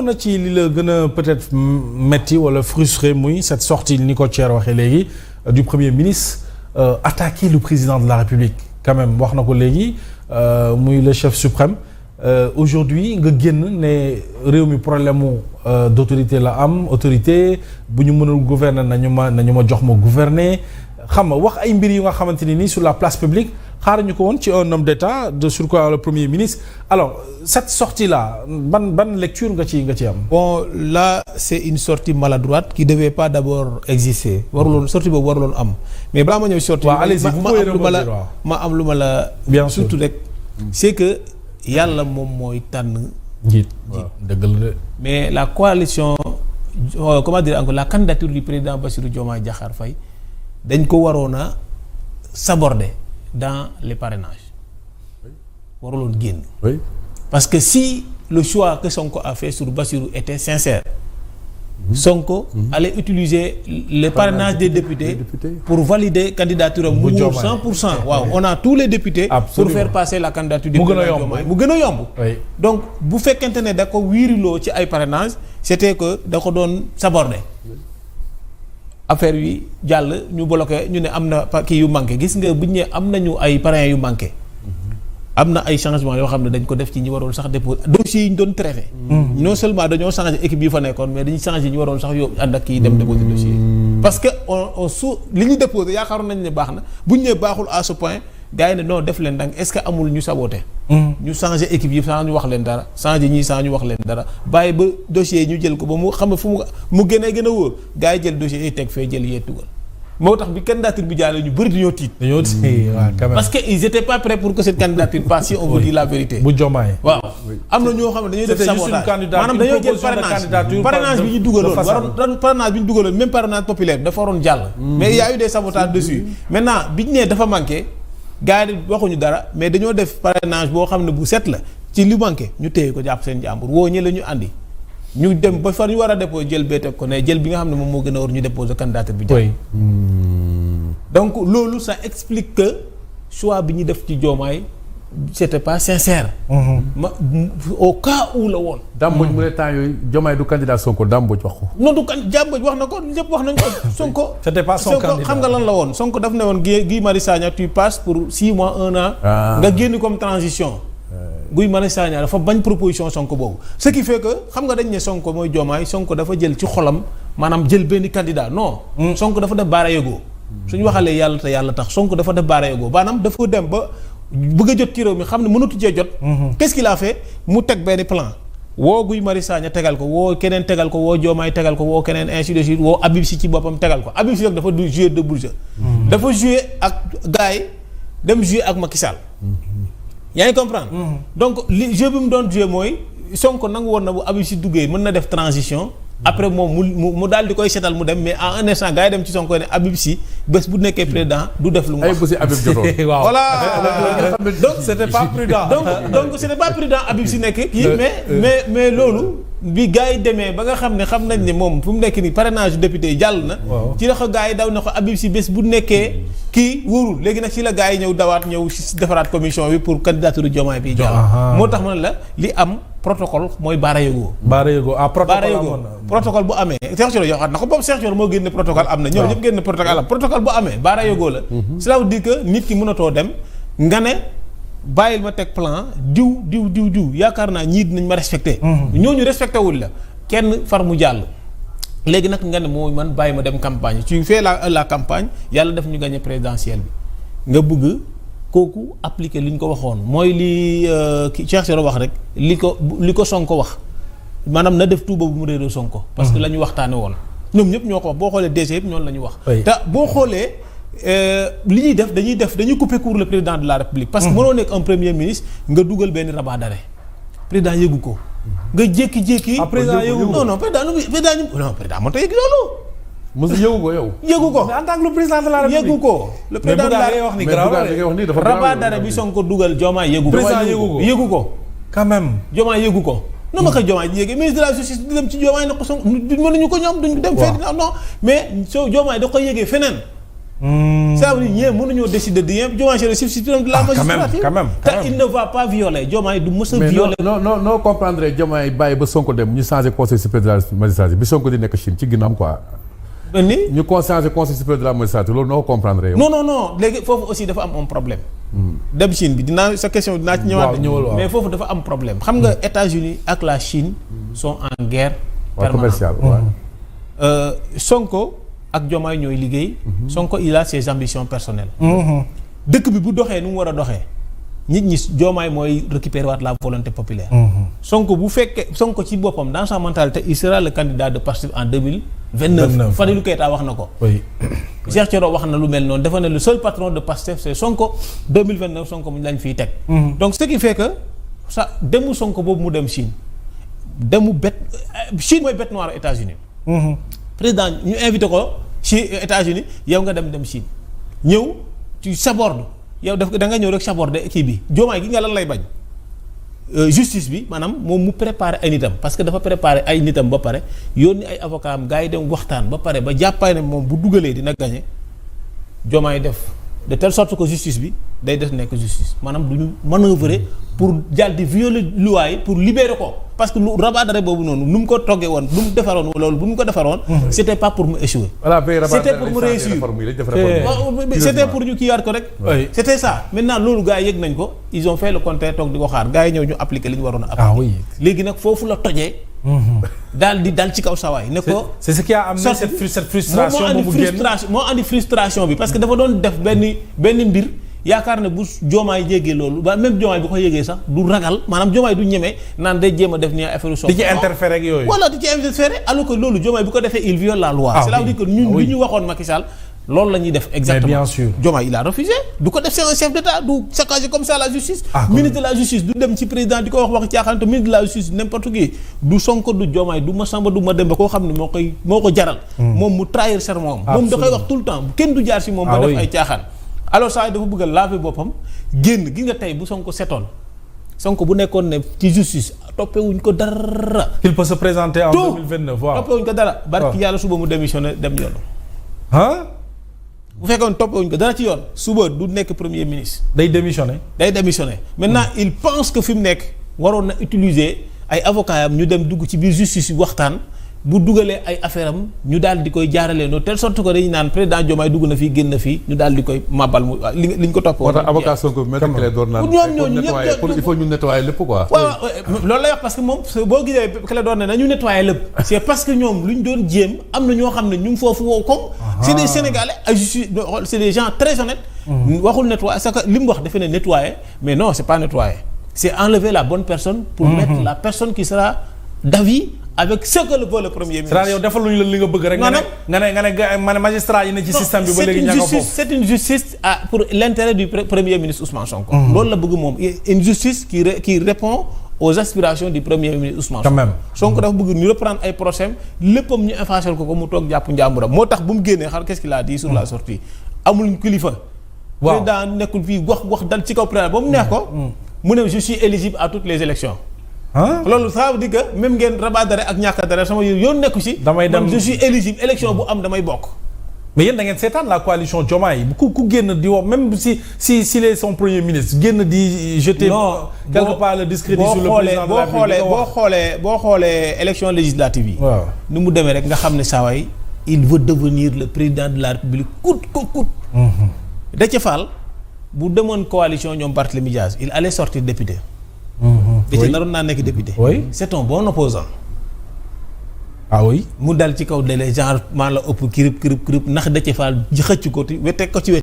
na ci li la gën a peut-être metti wala frustré muy cette sortie ni ko Thierre waxee léegi du premier ministre attaquer le président de la République quand même wax na ko léegi muy le chef suprême aujourd'hui nga génn ne réew mi problème mu d'autorité la am autorité bu ñu mënul gouverner nañu ma jox ma gouverner xam nga wax ay mbir yu nga xamante ni nii sur la place publique xaaruñu ko woon ci un homme d'État de surcroît le premier ministre alors cette sortie là ban lecture nga ci am. bon là c'est une sortie maladroite qui devait pas d'abord exister waruloon sortie boobu waruloon am mais balaa ma ñëw sortie. waaw allez-y ma am lu ma la. bien sûr surtout rek c'est que yàlla moom mooy tànn. njiit dëgg la de. mais la coalition comment dire encore la candidature du président Bassirou Diomaye Diakhar Faye dañ ko waroon a saborder dans les parrainages waruloon génn. oui parce que si le choix que Sonko a fait sur Bassirou était sincère. Sonko allait utiliser les parrainages des députés pour valider candidature am mu 100%. waaw on a tous les députés. Absolument. Pour faire passer la candidature du président Diomaye mu gën a yomb. donc bu fekkente ne da ko wiiriloo ci ay parrainages c'était que da ko doon saborder. affaire yi jàll ñu bloqué ñu ne am na kii yu manqué gis nga bu ñu ne am nañu ay parrains yu manqué. am na ay changements yoo xam ne dañ ko def ci ñi waroon sax déposer dossiers yi ñu doon traité. non seulement dañoo changé équipe yi fa nekkoon mais dañuy changé ñi waroon sax yow ànd ak kii dem déposer dossier yi. parce que on li ñu déposé yaakaaroon nañ ne baax na bu ñu nee baaxul à ce point gars yi ne non def leen dang est-ce que amul ñu saboté. ñu changé équipe yi sans ñu wax leen dara changé ñii sans ñu wax leen dara bàyyi ba dossiers yi ñu jël ko ba mu xam ne fu mu gën a wóor gars yi jël dossiers yi teg fee jël yee tugal. moo tax bi candidature bi jàllee ñu bëri dañoo tiit. parce que ils étaient pas prêts pour que cette candidature passe si on veut dire la vérité. bu Diomaye. waaw am na ñoo xam ne dañuy def sabotage maanaam dañoo jël parrainage bi ñu dugaloon parrainage bi ñu dugaloon même parrainage populaire dafa waroon jàll. mais il y a eu des sabotages dessus. maintenant bi ñu nee dafa manqué gars yi waxuñu dara mais dañoo def parrainage boo xam ne bu set la ci li manqué ñu téye ko jàpp seen jàmbur woo ñële ñu andi. ñu dem ba fa ñu war a déposer jël bee teg ko ne jël bi nga xam ne moom moo gën a war ñu déposer candidature bi jàll. donc loolu ça explique que choix bi ñu def ci Diomaye c'était pas sincère. Au cas où la woon. Damboj mu ne temps yooyu Diomaye du candidat Sonko Damboj wax ko. non du Damboj wax na ko ñëpp wax nañ ko Sonko. c'était pas son candidat xam nga lan la woon Sonko daf ne woon Guy Marius Sagna tu passes pour 6 mois 1 an. nga génn comme transition. Guy Marius Sagna dafa bañ proposition Sonko boobu ce qui fait que xam nga dañ ne Sonko mooy Diomaye Sonko dafa jël ci xolam maanaam jël benn candidat non. Sonko dafa def baara yëgoo. suñu waxalee yàlla te yàlla tax Sonko dafa def baara yëgoo maanaam dafa dem ba bëgg a jot ci réew mi xam ne mënatu cee jot. qu'est-ce qu'il a fait mu teg benn plan. woo Guy Marius Sagna tegal ko woo keneen tegal ko woo Diomaye tegal ko woo keneen ainsi de suite woo Habib Sy ci boppam tegal ko Habib Sy nag dafa jouer double jeu. dafa jouer ak gars yi dem jouer ak Macky Sall. yaa ngi comprendre. donc li jeu bi mu doon jouer mooy Sonko nangu woon na bu Habib Sy duggee mën na def transition. après moom mu daal di koy seetal mu dem mais en un instant gars yi dem ci Sonko ne Habib Sy bés bu nekkee président du def lu mu wax. ay bési Habib jotoon. waaw voilà donc c'était pas prudent. donc c'était pas prudent Habib Sy nekk kii mais loolu bi gars yi demee ba nga xam nañ ne moom fu mu nekk nii parrainage député yi jàll na. ci la ko gars yi daw na ko Habib Sy bés bu nekkee kii wóorul léegi nag ci la gars yi ñëw dawaat ñëw defaraat commission bi pour candidature Diomaye bi jàll. moo tax ma ne la li am. protocole mooy baara yëgoo. baara yëgoo protocole bu amee. Cheikh Thioro yow xam na ko boobu Cheikh Thioro moo génne protocole am na. ñoom ñëpp génne protocole bu amee baara yëgoo la. cela veut dire que nit ki mënatoo dem nga ne bàyyil ma teg plan diw yaakaar naa ñii dinañ ma respecté. ñooñu respecté wul la kenn far mu jàll. léegi nag nga ne moo man bàyyi ma dem campagne tu fais la campagne yàlla def ñu gagné présidentielle bi nga bëgg. kooku appliqué li ñu ko waxoon mooy li Cheikh Thioro wax rek li ko Sonko wax maanaam na def tuuba bu mu réeroo Sonko. parce que la ñu waxtaane woon ñoom ñëpp ñoo ko wax boo xoolee DC yëpp ñoonu la ñu wax. te boo xoolee li ñuy def dañuy couper court le président de la République. parce que mënoo nekk un premier ministre nga dugal benn rabat d'arrêt président yëgu ko. nga jékki-jékki. président yëgu ko non président moo tax yëg loolu. Moussa yëgu ko yow. yëgu ko mais en tant que le président de la République yëgu ko. le président de la wax ni grave rabat d'arrêt bi Sonko dugal Diomaye yëgu ko. président yëgu ko. quand même. Diomaye yëgu ko. nu ma ko Diomaye yëgee ministre de la justice di dem ci Diomaye na ko Sonko mënuñu ko ñoom duñ dem fee non mais soo Diomaye da koy yëgee feneen Ça veut dire ñee mënuñoo décider de rien Diomaye c'est le chef suprême de la magistrature. quand même. te il ne va pas violer Diomaye du mës a violer. mais non comprendre Diomaye bàyyi ba Sonko dem ñu changé conseil supérieur de la magistrature bi Sonko di nekk Chine ci ginnaaw quoi. ni ñu changé conseil supérieur de la magistrature loolu noo comprendre yow. non léegi foofu aussi dafa am un problème. dem Chine bi sa question dinaa ci ñëwaat. mais foofu dafa am problème xam nga États-Unis ak la Chine sont en guerre commerciale. Sonko ak Diomaye ñooy liggéey. Sonko il a ses ambitions personnelles. dëkk bi bu doxee nu mu war a doxee nit ñi Diomaye mooy récupérer waat la volonté populaire. Sonko bu fekkee Sonko ci boppam dans sa mentalité il sera le candidat de Pastef en 2029. Fadilou Keita wax na ko. oui. Cheikh Thioro wax na lu mel noonu dafa ne le seul patron de Pastef c'est Sonko 2029 Sonko mu lañ fiy teg. donc ce qui fait que ça demu Sonko boobu mu dem Chine demu Chine mooy bête noire États-Unis président ñu invité ko ci États-Unis yow nga dem Chine ñëw tu sabordes yow da nga ñëw rek saborder kii bi Diomaye gi nga lan lay bañ justice bi maanaam moom mu préparer ay nitam parce que dafa préparer ay nitam ba pare yónni ay avocat am gars yi dem waxtaan ba pare ba jàppaay ne moom bu dugalee dina gagner Diomaye def de telle sorte que justice bi day def nekk justice maanaam du ñu manœuvrer pour jàll di violer loi yi pour libérer ko parce que lu rabat d'arrêt boobu noonu nu mu ko toggee woon lu mu defaroon loolu bu mu ko defaroon c'était pas pour mu échouer. C'était pour mu réussir c'était pour ñu kiiwaat ko rek. C'était ça maintenant loolu gars yi yëg nañ ko ils ont fait le contraire toog di ko xaar gars yi ñëw ñu appliquer li ñu waroon a appliquer. léegi nag foofu la tojee. daal ci kaw sawaay ne ko. c'est ce qui a amené cette frustration moo andi frustration bi parce que dafa doon def benn mbir yaakaar ne bu Diomaye yéegee loolu ba même Diomaye bu ko yéegee sax du ragal maanaam Diomaye du ñeme naan day jéem a def ni affaire Sonko. di ci interférer ak yooyu. voilà di ci interférer alors que loolu Diomaye bu ko defee il viole la loi. c'est là dire que ñun li ñu waxoon Macky Sall loolu la ñuy def exactement. mais bien sûr Diomaye il a refusé du ko def c'est un chef d'État du saccager comme ça la justice. ministre de la justice du dem ci président di ko wax caaxaan te ministre de la justice n'importe qui du Sonko du Diomaye du Massamba du Mademba koo xam ne moo ko jaral. moom mu trahir serment moom da koy wax tout le temps kenn du jaar ci moom ba def ay caaxaan. alors ça dafa bëgg a laver boppam génn gi nga tey bu Sonko setoon Sonko bu nekkoon ne ci justice toppewuñ ko dara. qu'il peut se présenter en 2029 waaw toppewuñ ko dara. barki yàlla suba mu démissionné dem yoon. bu fekkoon toppewuñ ko dara ci yoon suba du nekk premier ministre. day démissionné. maintenant il pense que fi mu nekk waroon na utiliser ay avocats am ñu dem dugg ci biir justice yi waxtaan bu dugalee ay affaire am ñu daal di koy jaaralee noonu telle sorte que dañu naan président Diomaye dugg na fii génn na fii ñu daal di koy mabal mu li ñu ko topp. moo tax avocat Sonko bi maître Clédor naan il faut ñu nettoyer lépp quoi. waaw loolu lay wax parce que moom boo gisee Clédor ne nañu nettoyer lépp. c'est parce que ñoom lu ñu doon jéem am na ñoo xam ne ñu ngi foofu woo comme. c'est des Sénégalais ay justice c'est des gens très honnêtes. waxul nettoyer c'est que li mu wax dafa ne nettoyer mais non c'est pas nettoyer c'est enlever la bonne personne. pour mettre la personne qui sera d'avis avec ce que veut le premier ministre. c'est-à-dire yow defaluñu la li nga bëgg rek. nga ne magistrat yi ne ci système bi ba léegi ña nga foofu. c'est une justice pour l'intérêt du premier ministre Ousmane Sonko. loolu la bëgg moom une justice qui répond aux aspirations du premier ministre Ousmane Sonko. quand même Sonko dafa bëgg ñu reprendre ay procès léppam ñu effacé ko mu toog jàpp njàmburam moo tax bu mu génnee xar qu'est-ce qu'il a dit sur la sortie amul kilifa. waaw président nekkul fii wax dal ci kaw président ba mu neex ko. mu ne je suis éligible à toutes les élections. loolu ça veut dire que même ngeen rabat d'arrêt ak ñàkk d'arrêt sama yoon nekku ci. damay dem je suis éligible élection bu am damay bokk. mais yéen da ngeen seetaan la coalition Diomaye ku génn di wax même si il est son premier ministre génn di jeter. quelque part le discrédit sur le président de la République. boo xoolee élection législative yi. waaw nu mu demee rek nga xam ne saa waay il veut devenir le président de la République coûte que coûte. Déthié Fall bu demoon coalition ñoom Barthélémy Dias il allait sortir député. Déthié naroon naa nekk député. oui c'est un bon opposant. ah oui mu dal ci kaw délai genre maa la ëpp kirib ndax Déthié Fall xëcc ko wete ko ci wet.